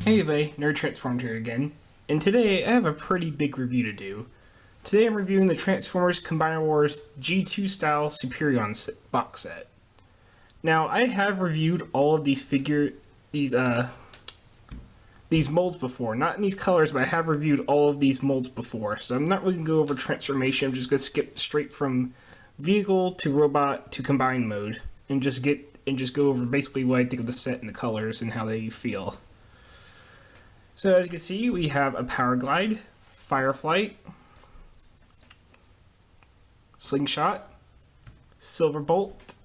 Hey everybody, Nerd Transformed here again, and today I have a pretty big review to do. Today I'm reviewing the Transformers Combiner Wars G2 style Superion box set. Now I have reviewed all of these molds before, not in these colors, but I have reviewed all of these molds before, so I'm not really going to go over transformation. I'm just going to skip straight from vehicle to robot to combine mode, and just go over basically what I think of the set and the colors and how they feel. So as you can see, we have a Power Glide, Fireflight, Slingshot, Silverbolt,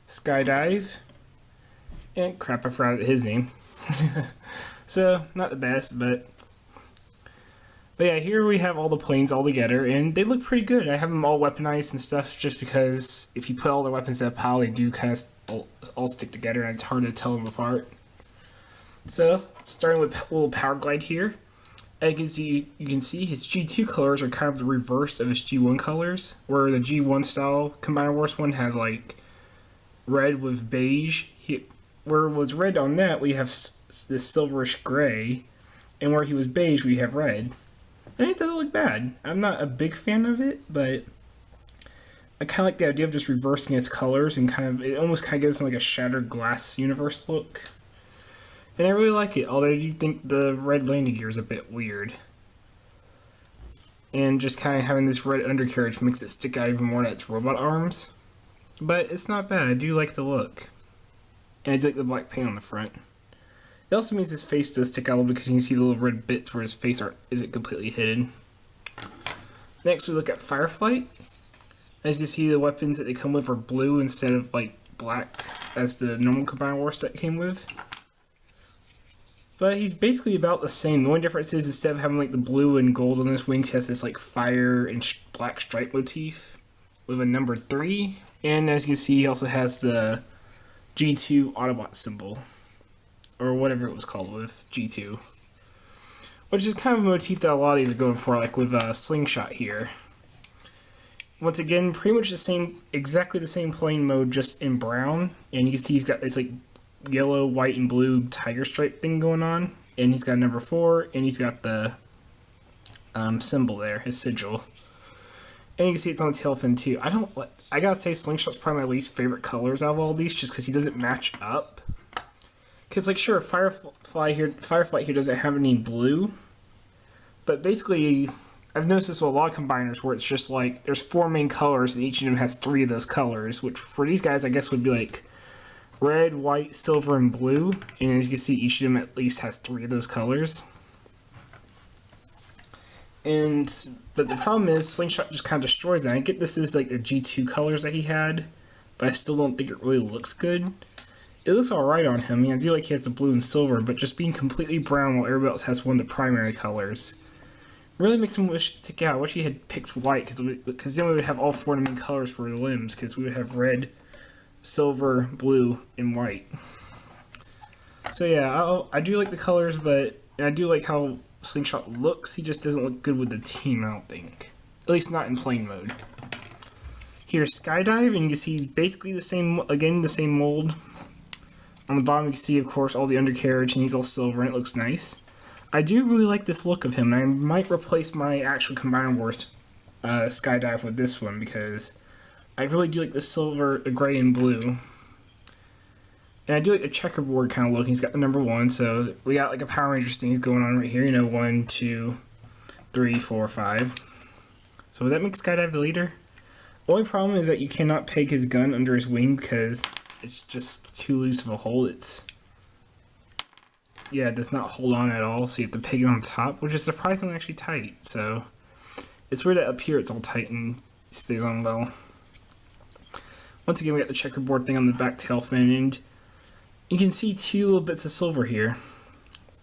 Skydive, and crap, I forgot his name. So, not the best, but yeah, here we have all the planes all together, and they look pretty good. I have them all weaponized and stuff, just because if you put all the weapons in a pile, they do kind of all stick together, and it's hard to tell them apart. So, starting with a little Power Glide here, as you can see his G2 colors are kind of the reverse of his G1 colors, where the G1 style Combiner Wars one has like red with beige. Where it was red on that, we have this silverish gray, and where he was beige, we have red. And it doesn't look bad. I'm not a big fan of it, but I kind of like the idea of just reversing its colors and it almost kind of gives them like a shattered glass universe look. And I really like it, although I do think the red landing gear is a bit weird. And just kind of having this red undercarriage makes it stick out even more than its robot arms. But it's not bad, I do like the look. And I do like the black paint on the front. It also means his face does stick out a little because you can see the little red bits where his face isn't completely hidden. Next we look at Fireflight. As you can see, the weapons that they come with are blue instead of like black as the normal Combiner Wars set came with. But he's basically about the same. The only difference is instead of having like the blue and gold on his wings, he has this like fire and black stripe motif with a number 3. And as you can see, he also has the G2 Autobot symbol, or whatever it was called with G2, which is kind of a motif that a lot of these are going for, like with Slingshot here. Once again, pretty much the same, exactly the same plane mode, just in brown, and you can see he's got this like yellow, white, and blue tiger stripe thing going on, and he's got number 4, and he's got the symbol there, his sigil. And you can see it's on the tail fin too. I gotta say, Slingshot's probably my least favorite colors out of all these, just because he doesn't match up. Because, like, sure, Fireflight here doesn't have any blue, but basically, I've noticed this with a lot of combiners where it's just like, there's 4 main colors, and each of them has 3 of those colors, which for these guys, I guess, would be like red, white, silver, and blue, and as you can see, each of them at least has 3 of those colors. But the problem is, Slingshot just kind of destroys that. I get this is like the G2 colors that he had, but I still don't think it really looks good. It looks alright on him. I mean, I do like he has the blue and silver, but just being completely brown while everybody else has one of the primary colors really makes him wish to stick out. I wish he had picked white, because then we would have all 4 of the main colors for the limbs, because we would have red, silver, blue, and white. So yeah, I do like the colors, but I do like how Slingshot looks. He just doesn't look good with the team, I don't think. At least not in plane mode. Here's Skydive, and you can see he's basically the same, again, the same mold. On the bottom you can see, of course, all the undercarriage, and he's all silver, and it looks nice. I do really like this look of him, and I might replace my actual Combiner Wars Skydive with this one, because I really do like the silver, the gray, and blue. And I do like the checkerboard kind of look. He's got the number 1, so we got like a Power Rangers thing going on right here. You know, 1, 2, 3, 4, 5. So would that make Skydive the leader? The only problem is that you cannot peg his gun under his wing because it's just too loose of a hold. It does not hold on at all, so you have to peg it on top, which is surprisingly actually tight. So it's weird that up here it's all tight and stays on well. Once again, we got the checkerboard thing on the back tail fin, and you can see 2 little bits of silver here.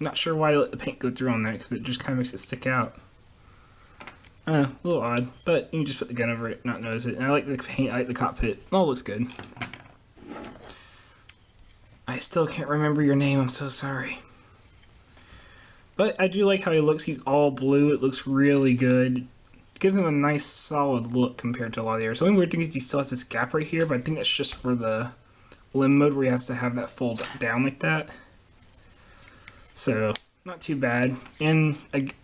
Not sure why I let the paint go through on that, because it just kind of makes it stick out. A little odd, but you can just put the gun over it, not notice it. And I like the paint, I like the cockpit. It all looks good. I still can't remember your name, I'm so sorry. But I do like how he looks. He's all blue. It looks really good. It gives him a nice solid look compared to a lot of the others. The only weird thing is he still has this gap right here, but I think that's just for the limb mode where he has to have that fold down like that. So, not too bad. And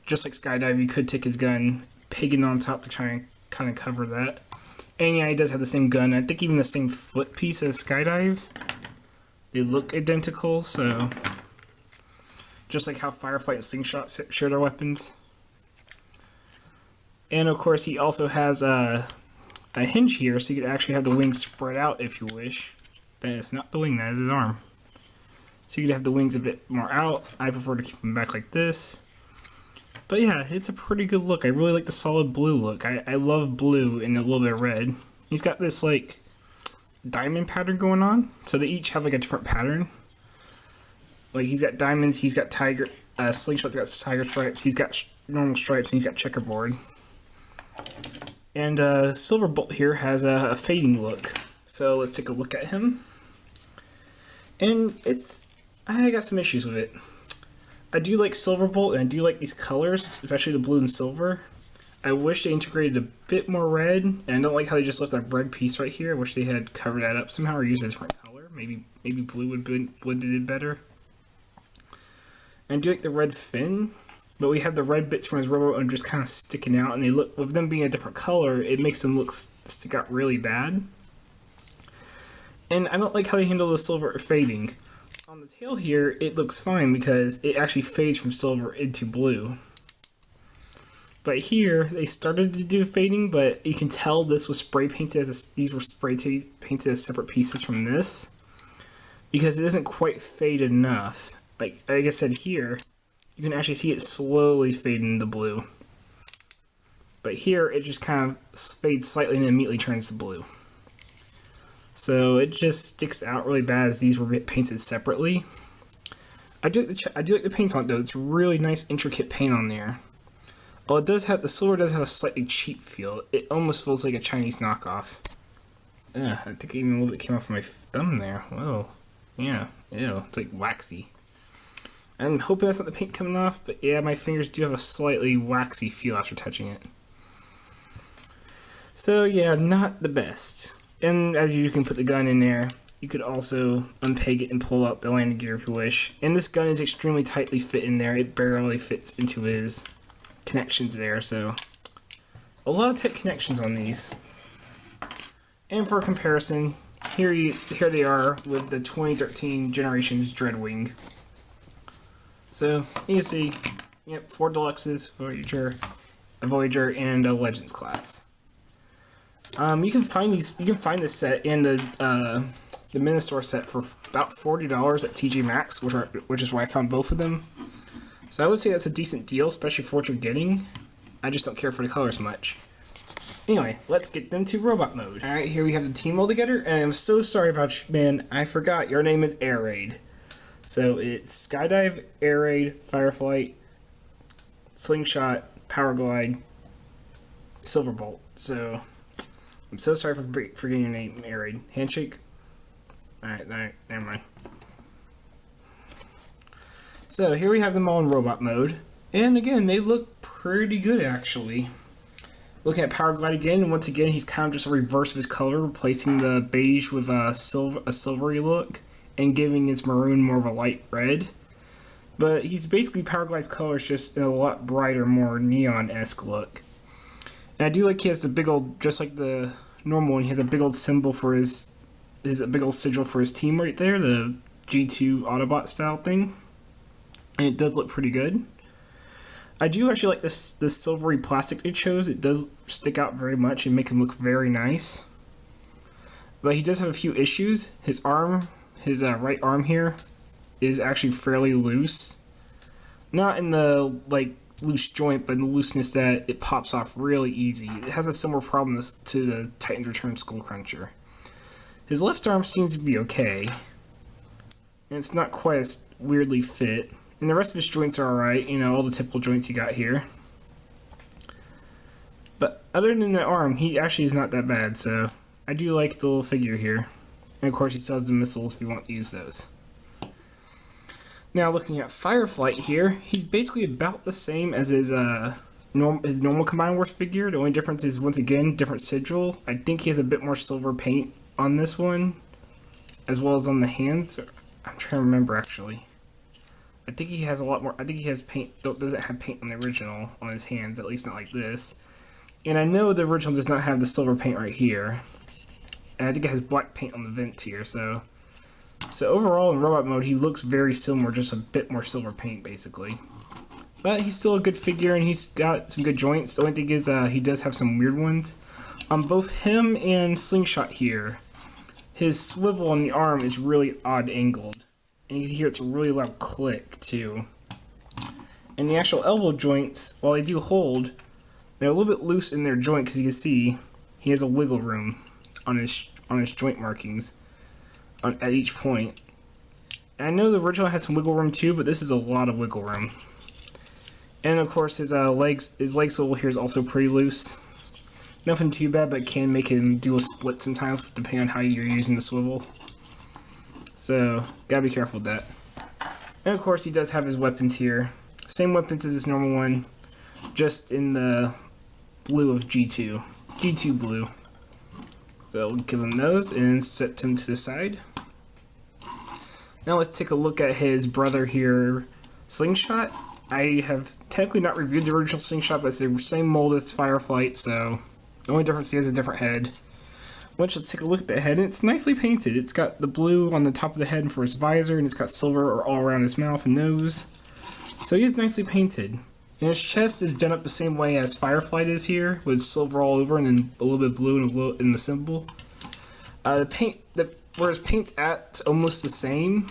just like Skydive, you could take his gun, peg it on top to try and kind of cover that. And yeah, he does have the same gun. I think even the same foot piece as Skydive. They look identical, so just like how Fireflight and Slingshot share their weapons. And of course, he also has a hinge here, so you can actually have the wings spread out if you wish. That is not the wing, that is his arm. So you could have the wings a bit more out. I prefer to keep them back like this. But yeah, it's a pretty good look. I really like the solid blue look. I love blue and a little bit of red. He's got this like diamond pattern going on, so they each have like a different pattern. Like he's got diamonds, he's got tiger, Slingshot's got tiger stripes, he's got normal stripes, and he's got checkerboard. And Silverbolt here has a fading look. So let's take a look at him. And I got some issues with it. I do like Silverbolt, and I do like these colors, especially the blue and silver. I wish they integrated a bit more red, and I don't like how they just left that red piece right here. I wish they had covered that up somehow or used a different color. Maybe blue would have did better. And I do like the red fin, but we have the red bits from his rubber just kind of sticking out, and they look, with them being a different color, it makes them stick out really bad. And I don't like how they handle the silver fading. On the tail here, it looks fine because it actually fades from silver into blue. But here, they started to do fading, but you can tell this was spray painted these were spray painted as separate pieces from this, because it isn't quite faded enough. Like I said here, you can actually see it slowly fade into blue. But here, it just kind of fades slightly and immediately turns to blue. So it just sticks out really bad as these were painted separately. I do like the paint on it though. It's really nice, intricate paint on there. Well, the silver does have a slightly cheap feel. It almost feels like a Chinese knockoff. I think even a little bit came off my thumb there. Whoa, yeah, ew, it's like waxy. I'm hoping that's not the paint coming off, but yeah, my fingers do have a slightly waxy feel after touching it. So yeah, not the best. And as you can put the gun in there, you could also unpeg it and pull out the landing gear if you wish. And this gun is extremely tightly fit in there. It barely fits into his connections there, so a lot of tight connections on these. And for comparison, here they are with the 2013 Generations Dreadwing. So you can see, yep, 4 Deluxes, a Voyager, and a Legends class. You can find this set and the Ministor set for about $40 at TJ Maxx, which is where I found both of them. So I would say that's a decent deal, especially for what you're getting. I just don't care for the colors much. Anyway, let's get them to robot mode. Alright, here we have the team all together, and I'm so sorry about you, man. I forgot, your name is Air Raid. So it's Skydive, Air Raid, Fireflight, Slingshot, Powerglide, Silverbolt. So I'm so sorry for forgetting your name, Air Raid. Handshake? Alright, never mind. So here we have them all in robot mode. And again, they look pretty good actually. Looking at Powerglide again, and once again, he's kind of just a reverse of his color, replacing the beige with a silvery look, and giving his maroon more of a light red. But he's basically Powerglide's colors, just in a lot brighter, more neon-esque look. And I do like he has the big old, just like the normal one, he has a big old symbol for his a big old sigil for his team right there, the G2 Autobot style thing. And it does look pretty good. I do actually like this silvery plastic they chose. It does stick out very much and make him look very nice. But he does have a few issues. His arm, his right arm here, is actually fairly loose. Not in the like loose joint, but in the looseness that it pops off really easy. It has a similar problem to the Titan's Return Skull Cruncher. His left arm seems to be okay, and it's not quite as weirdly fit. And the rest of his joints are alright, you know, all the typical joints you got here. But other than the arm, he actually is not that bad, so I do like the little figure here. And of course he still has the missiles if you want to use those. Now looking at Fireflight here, he's basically about the same as his normal Combined Wars figure. The only difference is, once again, different sigil. I think he has a bit more silver paint on this one. as well as on the hands. I'm trying to remember actually. I think he has a lot more. I think he has paint. Doesn't have paint on the original on his hands, at least not like this. And I know the original does not have the silver paint right here. And I think it has black paint on the vents here. So overall in robot mode, he looks very similar, just a bit more silver paint basically. But he's still a good figure, and he's got some good joints. The only thing is he does have some weird ones. On both him and Slingshot here, his swivel on the arm is really odd angled. And you can hear it's a really loud click too. And the actual elbow joints, while they do hold, they're a little bit loose in their joint because you can see he has a wiggle room on his joint markings at each point. And I know the original has some wiggle room too, but this is a lot of wiggle room. And of course his leg swivel here is also pretty loose. Nothing too bad, but it can make him do a split sometimes depending on how you're using the swivel. So, gotta be careful with that. And of course, he does have his weapons here. Same weapons as his normal one, just in the blue of G2. G2 blue. So, we'll give him those and set him to the side. Now let's take a look at his brother here, Slingshot. I have technically not reviewed the original Slingshot, but it's the same mold as Fireflight, so the only difference he has a different head. Let's take a look at the head, and it's nicely painted. It's got the blue on the top of the head for his visor, and it's got silver all around his mouth and nose. So he is nicely painted. And his chest is done up the same way as Fireflight is here, with silver all over and then a little bit of blue in the symbol. Where his paint's at, it's almost the same,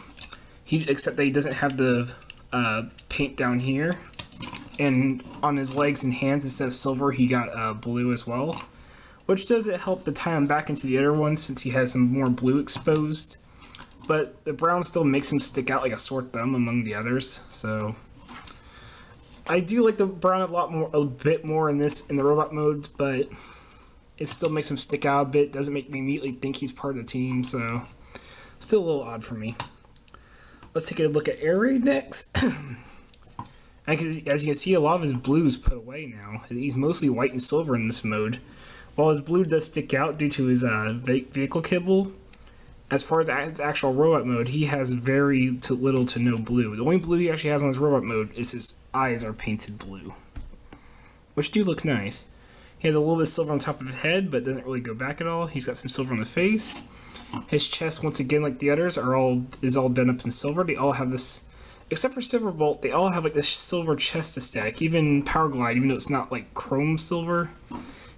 except that he doesn't have the paint down here. And on his legs and hands, instead of silver, he got blue as well. Which doesn't help to tie him back into the other one since he has some more blue exposed. But the brown still makes him stick out like a sore thumb among the others. So I do like the brown a bit more in the robot mode, but it still makes him stick out a bit. Doesn't make me immediately think he's part of the team, so still a little odd for me. Let's take a look at Air Raid next. As you can see, a lot of his blue is put away now. He's mostly white and silver in this mode. While his blue does stick out due to his vehicle kibble, as far as his actual robot mode, he has very little to no blue. The only blue he actually has on his robot mode is his eyes are painted blue, which do look nice. He has a little bit of silver on top of his head, but doesn't really go back at all. He's got some silver on the face. His chest, once again, like the others, is all done up in silver. They all have this, except for Silverbolt, they all have like this silver chest aesthetic. Even Power Glide, even though it's not like chrome silver,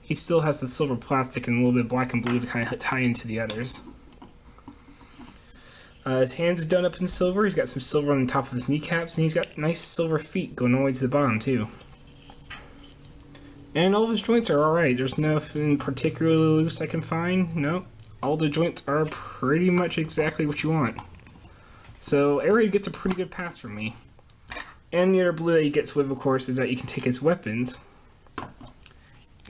he still has the silver plastic and a little bit of black and blue to kind of tie into the others. His hands are done up in silver. He's got some silver on the top of his kneecaps, and he's got nice silver feet going all the way to the bottom, too. And all of his joints are alright. There's nothing particularly loose I can find. Nope. All the joints are pretty much exactly what you want. So, Air Raid gets a pretty good pass from me. And the other blue that he gets with, of course, is that you can take his weapons,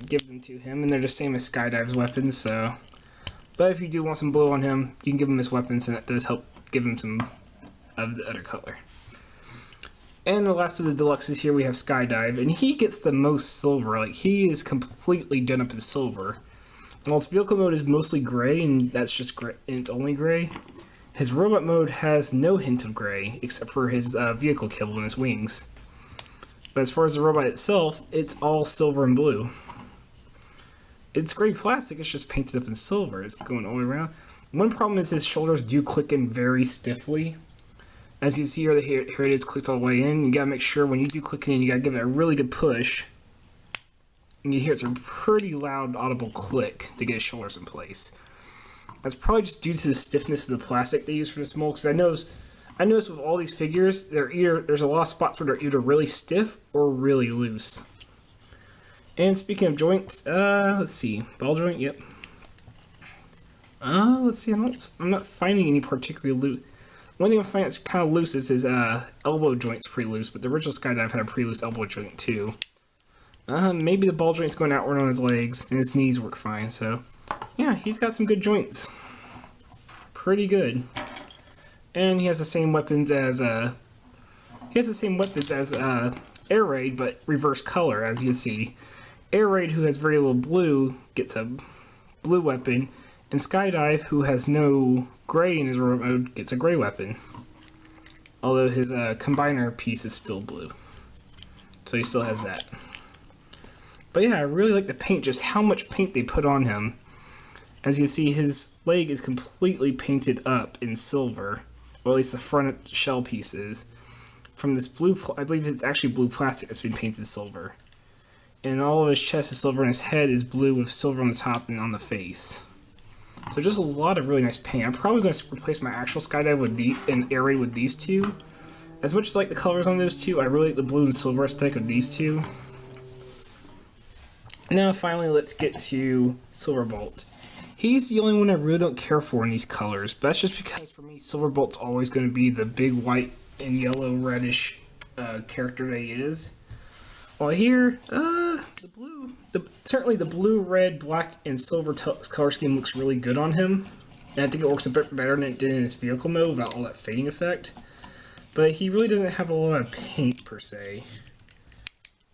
give them to him, and they're the same as Skydive's weapons, so. But if you do want some blue on him, you can give him his weapons, and that does help give him some of the other color. And the last of the deluxes here, we have Skydive, and he gets the most silver. Like, he is completely done up in silver. While its vehicle mode is mostly gray, and that's just gray, and it's only gray, his robot mode has no hint of gray, except for his vehicle kibble and his wings. But as far as the robot itself, it's all silver and blue. It's gray plastic, it's just painted up in silver. It's going all the way around. One problem is his shoulders do click in very stiffly. As you see here, here it is clicked all the way in. You gotta make sure when you do click it in, you gotta give it a really good push. And you hear it's a pretty loud, audible click to get his shoulders in place. That's probably just due to the stiffness of the plastic they use for this mold, because I noticed with all these figures, there's a lot of spots where they're either really stiff or really loose. And speaking of joints, let's see, ball joint, yep. Let's see, I'm not finding any particularly loose. One thing I'm finding that's kind of loose is his elbow joint's pretty loose, but the original Skydive had a pretty loose elbow joint too. Maybe the ball joint's going outward on his legs, and his knees work fine, so. Yeah, he's got some good joints. Pretty good. And he has the same weapons as, Air Raid, but reverse color, as you can see. Air Raid, who has very little blue, gets a blue weapon, And Skydive, who has no gray in his robot mode, gets a gray weapon. Although his combiner piece is still blue. So he still has that. But yeah, I really like the paint, just how much paint they put on him. As you can see, his leg is completely painted up in silver. Or at least the front shell piece is. From this blue, I believe it's actually blue plastic that's been painted silver. And all of his chest is silver and his head is blue with silver on the top and on the face. So just a lot of really nice paint. I'm probably going to replace my actual Skydive with and Air Raid with these two. As much as I like the colors on those two, I really like the blue and silver aesthetic of these two. Now finally let's get to Silverbolt. He's the only one I really don't care for in these colors, but that's just because for me Silverbolt's always going to be the big white and yellow reddish character that he is. While here, the blue, certainly the blue, red, black, and silver color scheme looks really good on him. And I think it works a bit better than it did in his vehicle mode without all that fading effect. But he really doesn't have a lot of paint per se.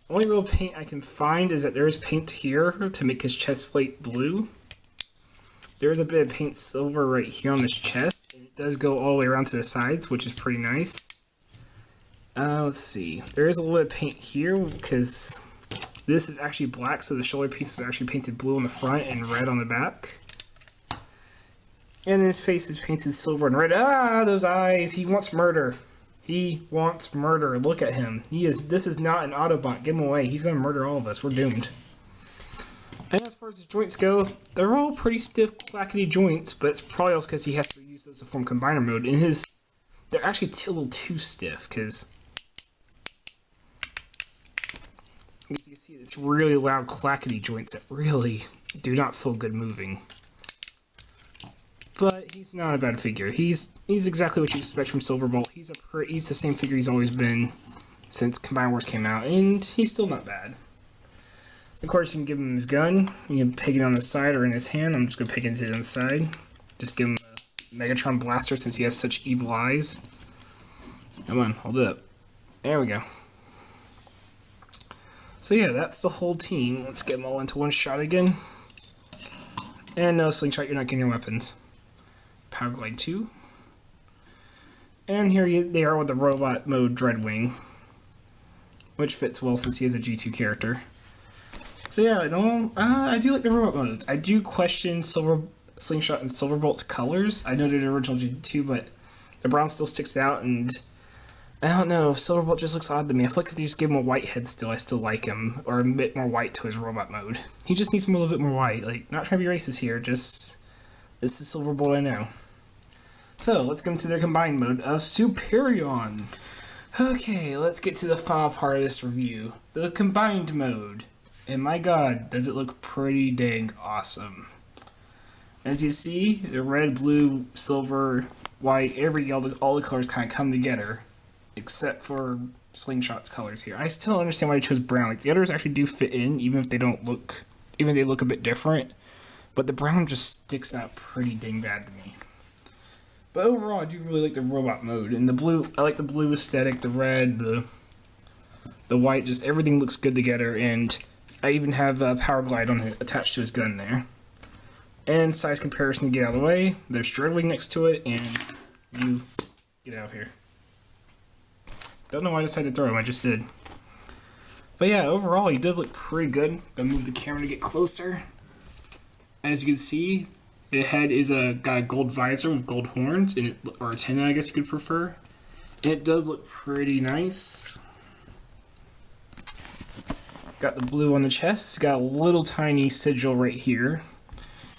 The only real paint I can find is that there is paint here to make his chest plate blue. There is a bit of paint silver right here on his chest, and it does go all the way around to the sides, which is pretty nice. Let's see. There is a little bit of paint here because this is actually black, so the shoulder piece is actually painted blue on the front and red on the back. And his face is painted silver and red. Ah, those eyes! He wants murder. He wants murder. Look at him. This is not an Autobot. Give him away. He's going to murder all of us. We're doomed. And as far as his joints go, they're all pretty stiff, clackety joints, but it's probably also because he has to use those to form combiner mode. And they're actually a little too stiff, because you can see it's really loud, clackety joints that really do not feel good moving. But he's not a bad figure. He's exactly what you expect from Silverbolt. He's the same figure he's always been since Combine Wars came out, and he's still not bad. Of course, you can give him his gun. You can peg it on the side or in his hand. I'm just going to peg it on the side. Just give him a Megatron blaster since he has such evil eyes. Come on, hold it up. There we go. So yeah, that's the whole team. Let's get them all into one shot again. And no, Slingshot, you're not getting your weapons. Power Glide 2. And here they are with the robot mode Dreadwing, which fits well since he is a G2 character. So yeah, I do like the robot modes. I do question Slingshot and Silverbolt's colors. I know they're the original G2, but the brown still sticks out, and I don't know, Silverbolt just looks odd to me. I feel like if they just gave him a white head still, I still like him, or a bit more white to his robot mode. He just needs a little bit more white. Like, not trying to be racist here, just this is Silverbolt I know. So, let's go into their combined mode of Superion. Okay, let's get to the final part of this review. The combined mode. And my god, does it look pretty dang awesome. As you see, the red, blue, silver, white, all the colors kind of come together. Except for Slingshot's colors here. I still don't understand why I chose brown. Like, the others actually do fit in, even if they look a bit different. But the brown just sticks out pretty dang bad to me. But overall, I do really like the robot mode. And the blue, I like the blue aesthetic, the red, the white, just everything looks good together. And I even have Power Glide attached to his gun there. And size comparison to get out of the way. There's Dreadwing next to it, and you get out of here. Don't know why I decided to throw him, I just did. But yeah, overall, he does look pretty good. Gonna move the camera to get closer. As you can see, the head is got a gold visor with gold horns, or antenna, I guess you could prefer. And it does look pretty nice. Got the blue on the chest. It's got a little tiny sigil right here.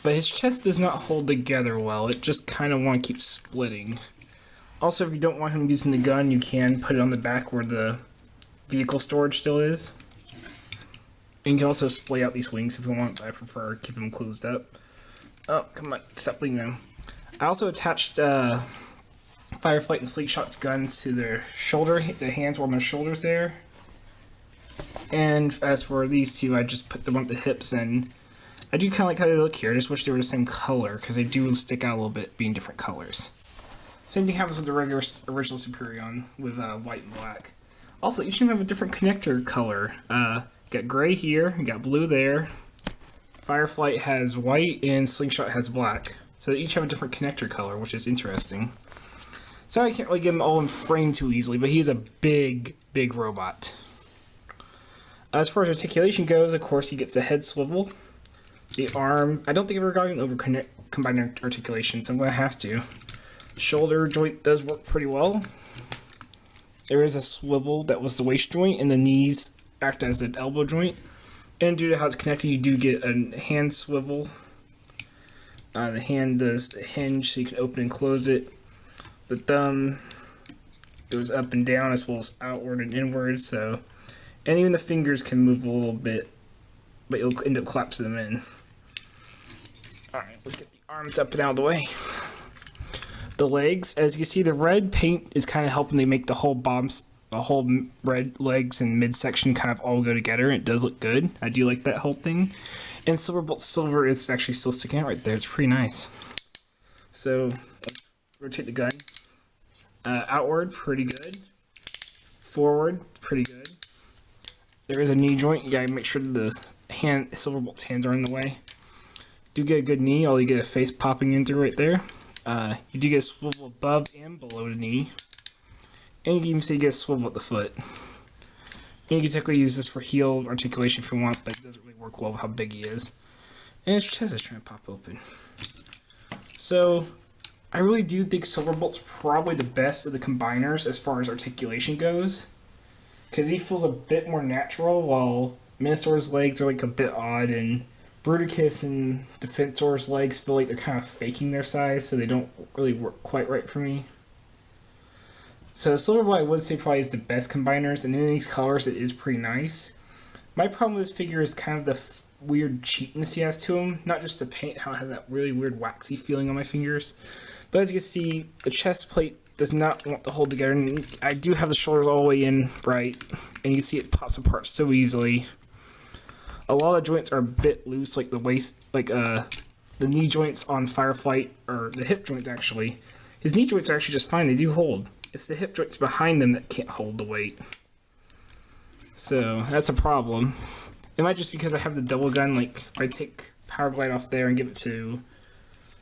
But his chest does not hold together well. It just kind of want to keep splitting. Also, if you don't want him using the gun, you can put it on the back where the vehicle storage still is. And you can also splay out these wings if you want, but I prefer keeping them closed up. Oh, come on, stop bleeding them. I also attached Firefight and Slingshot's guns to their shoulder. The hands were on their shoulders there. And as for these two, I just put them on the hips, and I do kind of like how they look here. I just wish they were the same color, because they do stick out a little bit being different colors. Same thing happens with the regular original Superion with white and black. Also, each of them have a different connector color. Got gray here, got blue there, Fireflight has white and Slingshot has black. So they each have a different connector color, which is interesting. So I can't really get them all in frame too easily, but he's a big, big robot. As far as articulation goes, of course, he gets the head swivel. The arm, I don't think I've ever gotten over combined articulation, so I'm going to have to. Shoulder joint does work pretty well. There is a swivel that was the waist joint, and the knees act as an elbow joint. And due to how it's connected, you do get a hand swivel. The hand does the hinge, so you can open and close it. The thumb goes up and down as well as outward and inward, so... And even the fingers can move a little bit, but you'll end up collapsing them in. Alright, let's get the arms up and out of the way. The legs, as you can see, the red paint is kind of helping to make the whole red legs and midsection kind of all go together. It does look good. I do like that whole thing. And Silverbolt Silver is actually still sticking out right there. It's pretty nice. So, let's rotate the gun. Outward, pretty good. Forward, pretty good. There is a knee joint. You gotta make sure the Silverbolt's hands are in the way. Do get a good knee, although you get a face popping in through right there. You do get a swivel above and below the knee. And you can even say you get a swivel at the foot. And you can technically use this for heel articulation if you want, but it doesn't really work well with how big he is. And his chest is trying to pop open. So, I really do think Silverbolt's probably the best of the combiners as far as articulation goes. Because he feels a bit more natural, while Minotaur's legs are like a bit odd, and Bruticus and Defensor's legs feel like they're kind of faking their size, so they don't really work quite right for me. So Silverbolt I would say probably is the best combiners, and in these colors it is pretty nice. My problem with this figure is kind of the weird cheapness he has to him. Not just the paint, how it has that really weird waxy feeling on my fingers. But as you can see, the chest plate does not want to hold together, and I do have the shoulders all the way in right, and you can see it pops apart so easily. A lot of joints are a bit loose, like the waist, like the knee joints on Fireflight, or the hip joints actually. His knee joints are actually just fine, they do hold. It's the hip joints behind them that can't hold the weight. So, that's a problem. It might just because I have the double gun, like, if I take Power Glide off there and give it to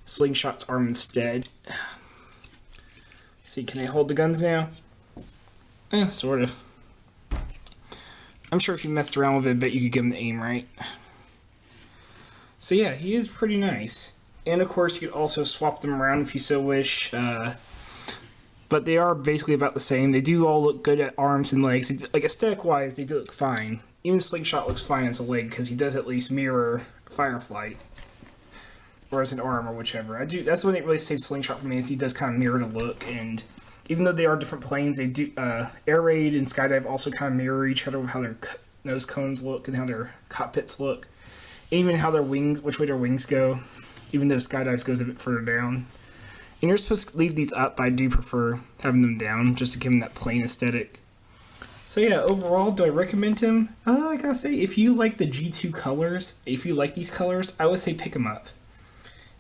Slingshot's arm instead. See, can I hold the guns now? Sort of. I'm sure if you messed around with it a bit, you could give him the aim right. So yeah, he is pretty nice. And of course, you could also swap them around if you so wish. But they are basically about the same. They do all look good at arms and legs. Like, aesthetic-wise, they do look fine. Even Slingshot looks fine as a leg, because he does at least mirror Fireflight. Or as an arm, or whichever. That's when it really saves Slingshot for me, is he does kind of mirror the look, and even though they are different planes, they do, Air Raid and Skydive also kind of mirror each other with how their nose cones look, and how their cockpits look. And even how their wings, which way their wings go, even though Skydives goes a bit further down. And you're supposed to leave these up, but I do prefer having them down, just to give them that plain aesthetic. So yeah, overall, do I recommend him? I gotta say, if you like the G2 colors, if you like these colors, I would say pick them up.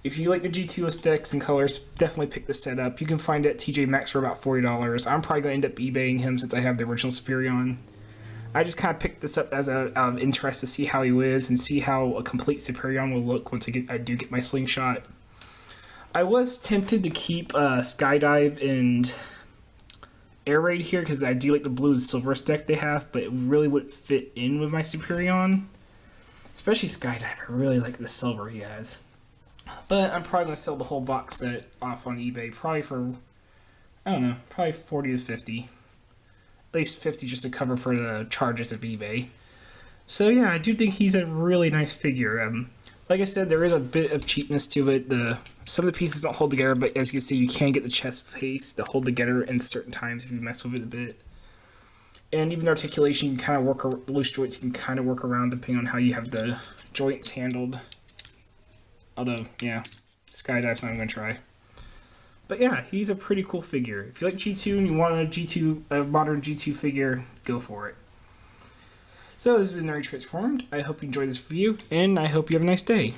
If you like the G2 aesthetics and colors, definitely pick this set up. You can find it at TJ Maxx for about $40. I'm probably going to end up eBaying him since I have the original Superion. I just kind of picked this up as out of interest to see how he is and see how a complete Superion will look once I do get my Slingshot. I was tempted to keep Skydive and Air Raid here because I do like the blue and silver aesthetic they have, but it really wouldn't fit in with my Superion. Especially Skydive, I really like the silver he has. But I'm probably going to sell the whole box set off on eBay, probably for, I don't know, probably 40 to 50. At least 50 just to cover for the charges of eBay. So yeah, I do think he's a really nice figure. Like I said, there is a bit of cheapness to it. Some of the pieces don't hold together, but as you can see, you can get the chest piece to hold together in certain times if you mess with it a bit. And even the articulation, you can kind of work, loose joints, you can kind of work around depending on how you have the joints handled. Although, yeah, Skydive's not even going to try. But yeah, he's a pretty cool figure. If you like G2 and you want a modern G2 figure, go for it. So this has been Nerdy Transformed. I hope you enjoyed this review, and I hope you have a nice day.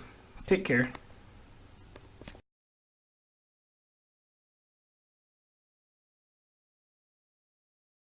Take care.